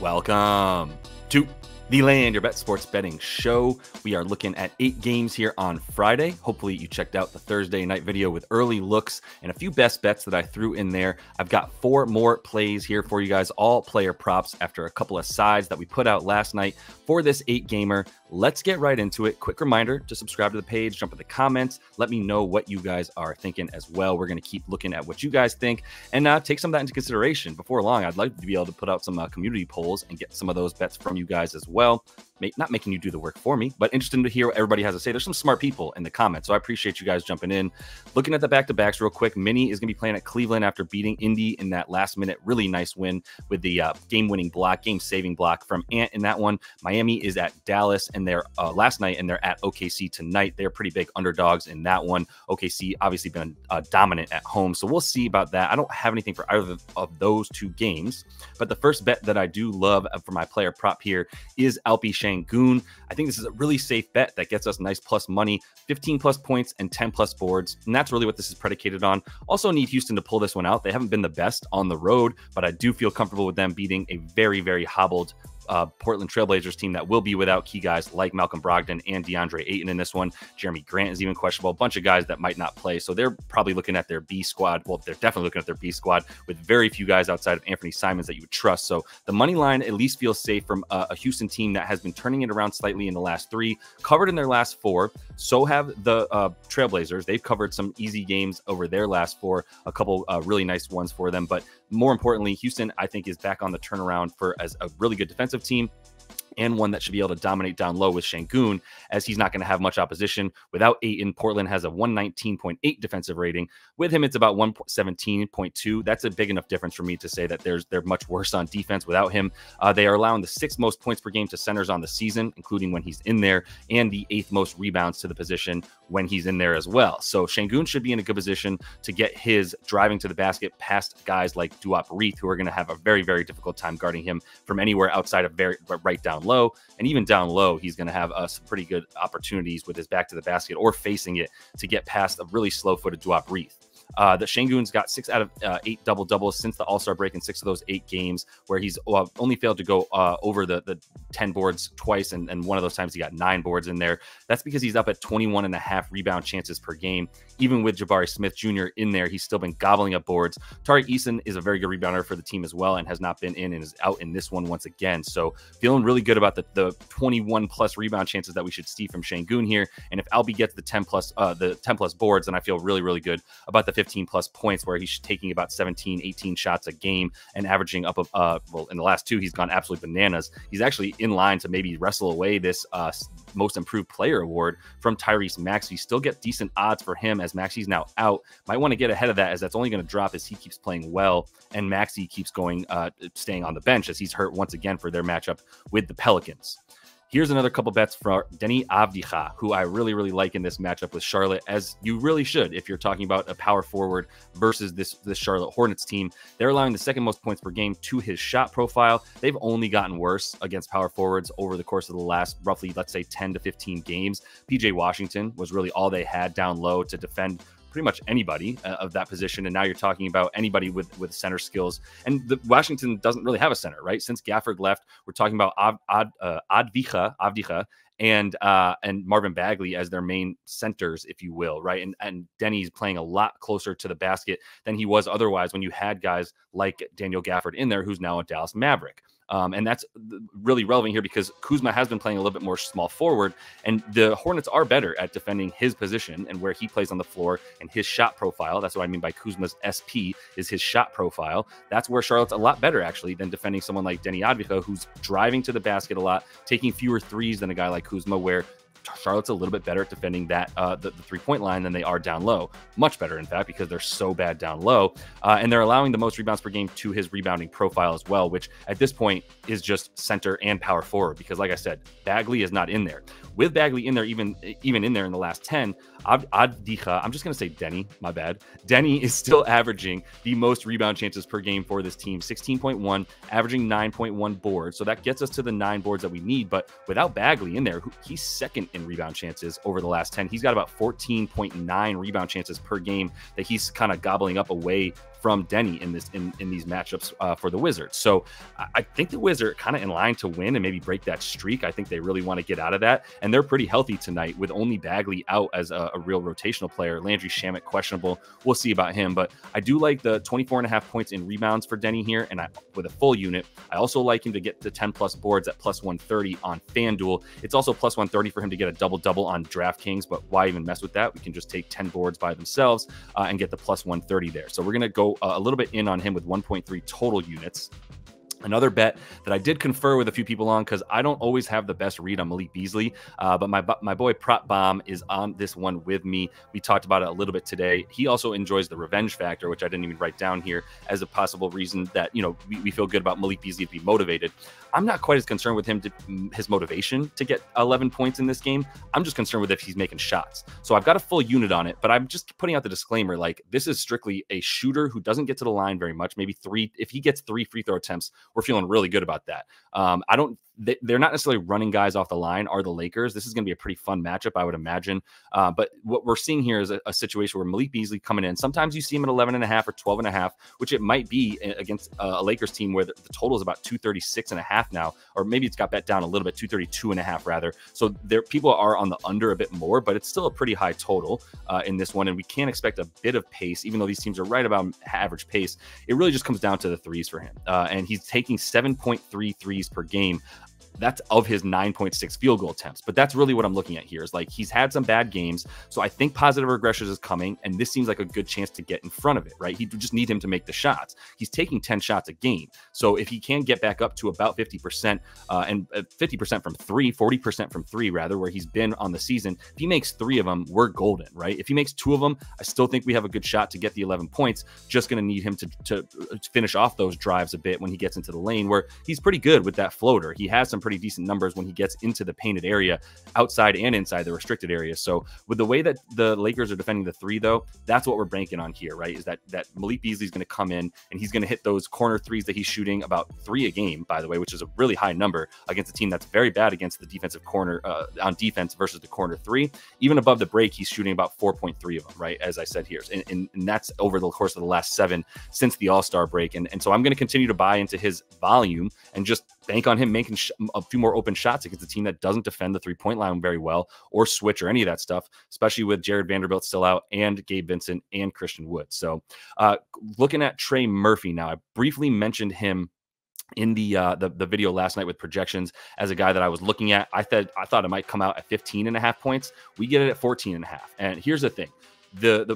Welcome to the Land Your Bet Sports Betting Show. We are looking at 8 games here on Friday. Hopefully you checked out the Thursday night video with early looks and a few best bets that I threw in there. I've got 4 more plays here for you guys, all player props after a couple of sides that we put out last night for this 8-gamer. Let's get right into it. Quick reminder to subscribe to the page, jump in the comments, let me know what you guys are thinking as well. We're going to keep looking at what you guys think and take some of that into consideration. Before long, I'd like to be able to put out some community polls and get some of those bets from you guys as well. Not making you do the work for me, but interested to hear what everybody has to say. There's some smart people in the comments, so I appreciate you guys jumping in. Looking at the back-to-backs real quick, Minnie is going to be playing at Cleveland after beating Indy in that last-minute really nice win with the game-winning block, game-saving block from Ant in that one. Miami is at Dallas, and they're last night, and they're at OKC tonight. They're pretty big underdogs in that one. OKC obviously been dominant at home, so we'll see about that. I don't have anything for either of those 2 games, but the first bet that I do love for my player prop here is LYB Season. I think this is a really safe bet that gets us nice plus money, 15 plus points and 10 plus boards. And that's really what this is predicated on. Also need Houston to pull this one out. They haven't been the best on the road, but I do feel comfortable with them beating a very, very hobbled Portland Trailblazers team that will be without key guys like Malcolm Brogdon and DeAndre Ayton in this one. Jeremy Grant is even questionable. A bunch of guys that might not play. So they're probably looking at their B squad. Well, they're definitely looking at their B squad with very few guys outside of Anthony Simons that you would trust. So the money line at least feels safe from a Houston team that has been turning it around slightly in the last 3, covered in their last 4. So have the Trailblazers. They've covered some easy games over their last 4, a couple really nice ones for them. But more importantly, Houston, I think, is back on the turnaround as a really good defensive team and one that should be able to dominate down low with Sengun, as he's not going to have much opposition. Without Ayton, Portland has a 119.8 defensive rating. With him, it's about 117.2. That's a big enough difference for me to say that they're much worse on defense without him. They are allowing the 6th most points per game to centers on the season, including when he's in there, and the 8th most rebounds to the position when he's in there as well. So Sengun should be in a good position to get his driving to the basket past guys like Duop Reith, who are going to have a very, very difficult time guarding him from anywhere outside of right down low. And even down low, he's going to have some pretty good opportunities with his back to the basket or facing it to get past a really slow-footed Duop Reith. The Sengun's got 6 out of 8 double-doubles since the All-Star break in 6 of those 8 games, where he's only failed to go over the 10 boards twice, and one of those times he got 9 boards in there. That's because he's up at 21.5 rebound chances per game. Even with Jabari Smith Jr. in there, he's still been gobbling up boards. Tariq Eason is a very good rebounder for the team as well, and has not been in and is out in this one once again. So feeling really good about the 21-plus rebound chances that we should see from Sengun here. And if Albie gets the 10-plus boards, then I feel really, really good about the 15-plus points, where he's taking about 17, 18 shots a game and averaging up well, in the last 2, he's gone absolutely bananas. He's actually in line to maybe wrestle away this most improved player award from Tyrese Maxey. Still get decent odds for him, as Maxey's now out. Might want to get ahead of that, as that's only going to drop as he keeps playing well and Maxey keeps staying on the bench, as he's hurt once again for their matchup with the Pelicans. Here's another couple bets for Deni Avdija, who I really, really like in this matchup with Charlotte, as you really should if you're talking about a power forward versus this Charlotte Hornets team. They're allowing the 2nd most points per game to his shot profile. They've only gotten worse against power forwards over the course of the last roughly, let's say, 10 to 15 games. PJ Washington was really all they had down low to defend pretty much anybody of that position, and now you're talking about anybody with center skills. And Washington doesn't really have a center, right? Since Gafford left, we're talking about Avdija and Marvin Bagley as their main centers, if you will, right? And Denny's playing a lot closer to the basket than he was otherwise when you had guys like Daniel Gafford in there, who's now a Dallas Maverick. And that's really relevant here because Kuzma has been playing a little bit more small forward, and the Hornets are better at defending his position and where he plays on the floor and his shot profile. That's what I mean by Kuzma's SP is his shot profile. That's where Charlotte's a lot better, actually, than defending someone like Deni Avdija, who's driving to the basket a lot, taking fewer threes than a guy like Kuzma, where Charlotte's a little bit better at defending that the three-point line than they are down low. Much better, in fact, because they're so bad down low. And they're allowing the most rebounds per game to his rebounding profile as well, which at this point is just center and power forward, because like I said, Bagley is not in there. With Bagley in there, even in there in the last 10, Avdija, I'm just going to say Denny, my bad. Denny is still averaging the most rebound chances per game for this team, 16.1, averaging 9.1 boards. So that gets us to the 9 boards that we need. But without Bagley in there, he's second in rebound chances over the last 10. He's got about 14.9 rebound chances per game that he's kind of gobbling up away from Denny in these matchups for the Wizards. So I think the Wizards are kind of in line to win and maybe break that streak. I think they really want to get out of that, and they're pretty healthy tonight with only Bagley out as a real rotational player. Landry Shamet questionable. We'll see about him, but I do like the 24.5 points in rebounds for Denny here, and with a full unit. I also like him to get to 10 plus boards at plus 130 on FanDuel. It's also plus 130 for him to get a double-double on DraftKings, but why even mess with that? We can just take 10 boards by themselves and get the plus 130 there. So we're going to go a little bit in on him with 1.3 total units. Another bet that I did confer with a few people on, because I don't always have the best read on Malik Beasley, but my boy Prop Bomb is on this one with me. We talked about it a little bit today. He also enjoys the revenge factor, which I didn't even write down here as a possible reason that, you know, we feel good about Malik Beasley to be motivated. I'm not quite as concerned with his motivation to get 11 points in this game. I'm just concerned with if he's making shots. So I've got a full unit on it, but I'm just putting out the disclaimer, like, this is strictly a shooter who doesn't get to the line very much, maybe 3. If he gets 3 free throw attempts, we're feeling really good about that. They're not necessarily running guys off the line, are the Lakers. This is going to be a pretty fun matchup, I would imagine. But what we're seeing here is a situation where Malik Beasley coming in. Sometimes you see him at 11.5 or 12.5, which it might be against a Lakers team where the total is about 236.5 now, or maybe it's got bet down a little bit, 232.5 rather. So people are on the under a bit more, but it's still a pretty high total in this one, and we can expect a bit of pace, even though these teams are right about average pace. It really just comes down to the threes for him, and he's taking 7.3 threes per game. That's of his 9.6 field goal attempts. But that's really what I'm looking at here, is like, he's had some bad games. So I think positive regression is coming, and this seems like a good chance to get in front of it, right? You just need him to make the shots. He's taking 10 shots a game. So if he can get back up to about 50% and 50% from 3, 40% from 3 rather, where he's been on the season, if he makes 3 of them, we're golden, right? If he makes 2 of them, I still think we have a good shot to get the 11 points. Just going to need him to finish off those drives a bit when he gets into the lane, where he's pretty good with that floater. He has some pretty decent numbers when he gets into the painted area, outside and inside the restricted area. So with the way that the Lakers are defending the 3, though, that's what we're banking on here, right? Is that Malik Beasley is going to come in and he's going to hit those corner 3s that he's shooting about 3 a game, by the way, which is a really high number against a team that's very bad against the defensive corner on defense versus the corner 3. Even above the break, he's shooting about 4.3 of them, right? As I said here, and that's over the course of the last 7 since the All-Star break. And so I'm going to continue to buy into his volume and just bank on him making a few more open shots against a team that doesn't defend the 3-point line very well, or switch, or any of that stuff, especially with Jared Vanderbilt still out and Gabe Vincent and Christian Wood. So looking at Trey Murphy now, I briefly mentioned him in the video last night with projections as a guy that I was looking at. I thought it might come out at 15.5 points. We get it at 14.5. And here's the thing. The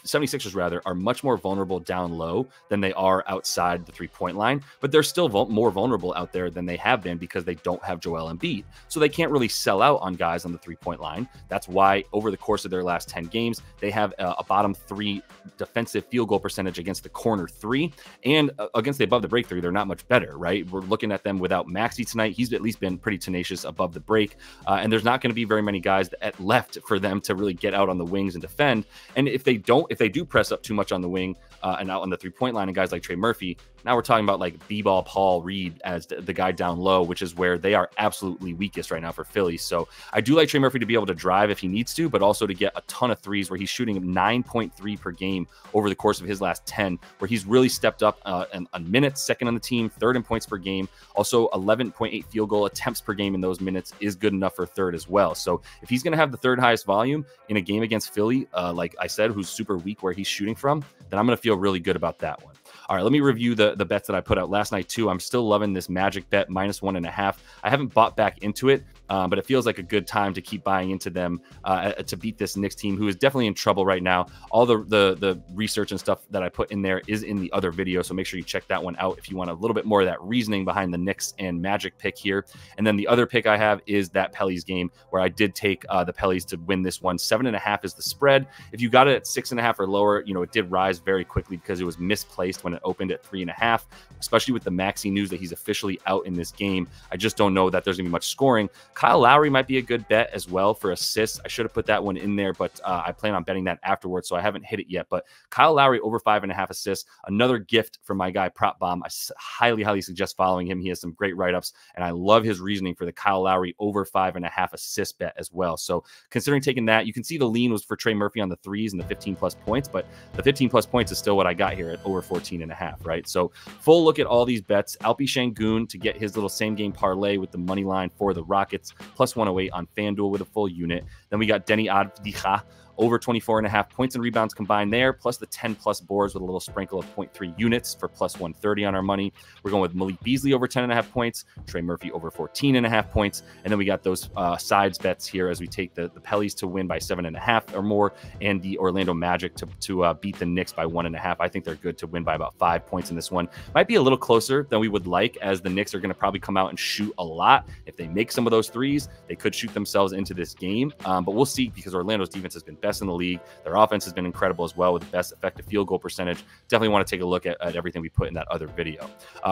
76ers rather are much more vulnerable down low than they are outside the 3-point line, but they're still more vulnerable out there than they have been because they don't have Joel Embiid. So they can't really sell out on guys on the 3-point line. That's why over the course of their last 10 games, they have a bottom 3 defensive field goal percentage against the corner 3, and against the above the break 3, they're not much better, right? We're looking at them without Maxey tonight. He's at least been pretty tenacious above the break, and there's not going to be very many guys left for them to really get out on the wings and defend. And if they do press up too much on the wing and out on the 3-point line, and guys like Trey Murphy, now we're talking about like B-ball Paul Reed as the guy down low, which is where they are absolutely weakest right now for Philly. So I do like Trey Murphy to be able to drive if he needs to, but also to get a ton of threes, where he's shooting 9.3 per game over the course of his last 10, where he's really stepped up on minutes, second on the team, third in points per game. Also 11.8 field goal attempts per game in those minutes is good enough for third as well. So if he's going to have the 3rd highest volume in a game against Philly, like I said, who's super weak where he's shooting from, then I'm going to feel really good about that one. All right, let me review the bets that I put out last night too. I'm still loving this Magic bet -1.5. I haven't bought back into it, but it feels like a good time to keep buying into them to beat this Knicks team, who is definitely in trouble right now. All the research and stuff that I put in there is in the other video, so make sure you check that one out if you want a little bit more of that reasoning behind the Knicks and Magic pick here. And then the other pick I have is that Pelly's game, where I did take the Pellies to win this one. 7.5 is the spread. If you got it at 6.5 or lower, you know, it did rise very quickly because it was misplaced when it opened at 3.5, especially with the Maxey news that he's officially out in this game. I just don't know that there's gonna be much scoring. Kyle Lowry might be a good bet as well for assists. I should have put that one in there, but I plan on betting that afterwards, so I haven't hit it yet. But Kyle Lowry over 5.5 assists, another gift from my guy Prop Bomb. I highly suggest following him. He has some great write-ups, and I love his reasoning for the Kyle Lowry over 5.5 assist bet as well. So considering taking that, you can see the lean was for Trey Murphy on the threes and the 15+ points, but the 15+ points is still what I got here at over 14.5, right? So full look at all these bets. Alpi Şengün to get his little same game parlay with the money line for the Rockets, plus 108 on FanDuel with a full unit. Then we got Denny Avdija over 24.5 points and rebounds combined there, plus the 10+ boards with a little sprinkle of 0.3 units for plus 130 on our money. We're going with Malik Beasley over 10.5 points, Trey Murphy over 14.5 points, and then we got those sides bets here as we take the Pellies to win by 7.5 or more, and the Orlando Magic to beat the Knicks by 1.5. I think they're good to win by about 5 points in this one. Might be a little closer than we would like, as the Knicks are going to probably come out and shoot a lot. If they make some of those threes, they could shoot themselves into this game, but we'll see, because Orlando's defense has been best in the league. Their offense has been incredible as well, with the best effective field goal percentage. Definitely want to take a look at everything we put in that other video.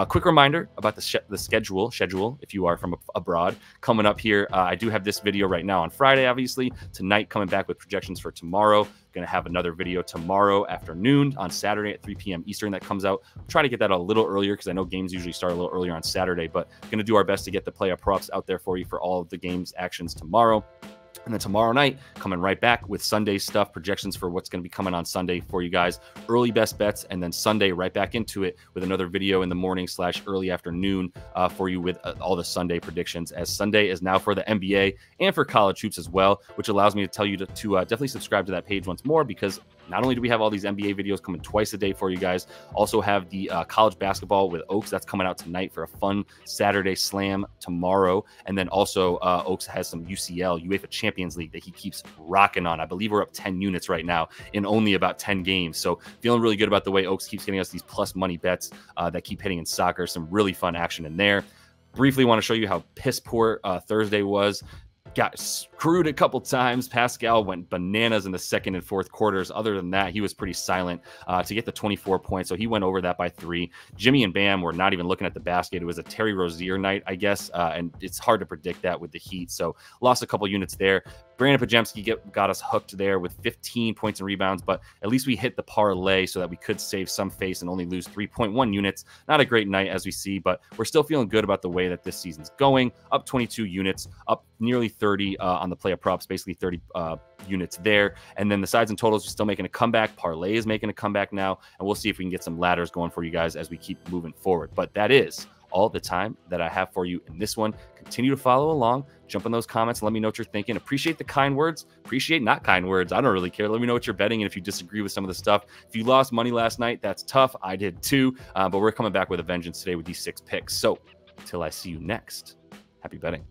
Quick reminder about the schedule, if you are from abroad, coming up here. I do have this video right now on Friday, obviously. Tonight, coming back with projections for tomorrow. Going to have another video tomorrow afternoon on Saturday at 3 p.m. Eastern that comes out. We'll try to get that a little earlier, because I know games usually start a little earlier on Saturday, but going to do our best to get the Playa Props out there for you for all of the games actions tomorrow. And then tomorrow night, coming right back with Sunday stuff, projections for what's going to be coming on Sunday for you guys, early best bets, and then Sunday right back into it with another video in the morning / early afternoon for you with all the Sunday predictions, as Sunday is now for the NBA and for college hoops as well, which allows me to tell you to definitely subscribe to that page once more, because not only do we have all these NBA videos coming twice a day for you guys, also have the college basketball with Oaks that's coming out tonight for a fun Saturday slam tomorrow. And then also Oaks has some UCL, UEFA Champions League, that he keeps rocking on. I believe we're up 10 units right now in only about 10 games. So feeling really good about the way Oaks keeps getting us these plus money bets that keep hitting in soccer. Some really fun action in there. Briefly want to show you how piss poor Thursday was. Got screwed a couple times. Pascal went bananas in the second and fourth quarters. Other than that, he was pretty silent to get the 24 points. So he went over that by 3. Jimmy and Bam were not even looking at the basket. It was a Terry Rozier night, I guess. And it's hard to predict that with the Heat. So lost a couple units there. Brandon Pajemski got us hooked there with 15 points and rebounds, but at least we hit the parlay so that we could save some face and only lose 3.1 units. Not a great night, as we see, but we're still feeling good about the way that this season's going. Up 22 units, up nearly 30 on the Playa Props, basically 30 units there. And then the sides and totals are still making a comeback. Parlay is making a comeback now, and we'll see if we can get some ladders going for you guys as we keep moving forward. But that is all the time that I have for you in this one. Continue to follow along. Jump in those comments and let me know what you're thinking. Appreciate the kind words. Appreciate not kind words. I don't really care. Let me know what you're betting and if you disagree with some of the stuff. If you lost money last night, that's tough. I did too. But we're coming back with a vengeance today with these 6 picks. So until I see you next, happy betting.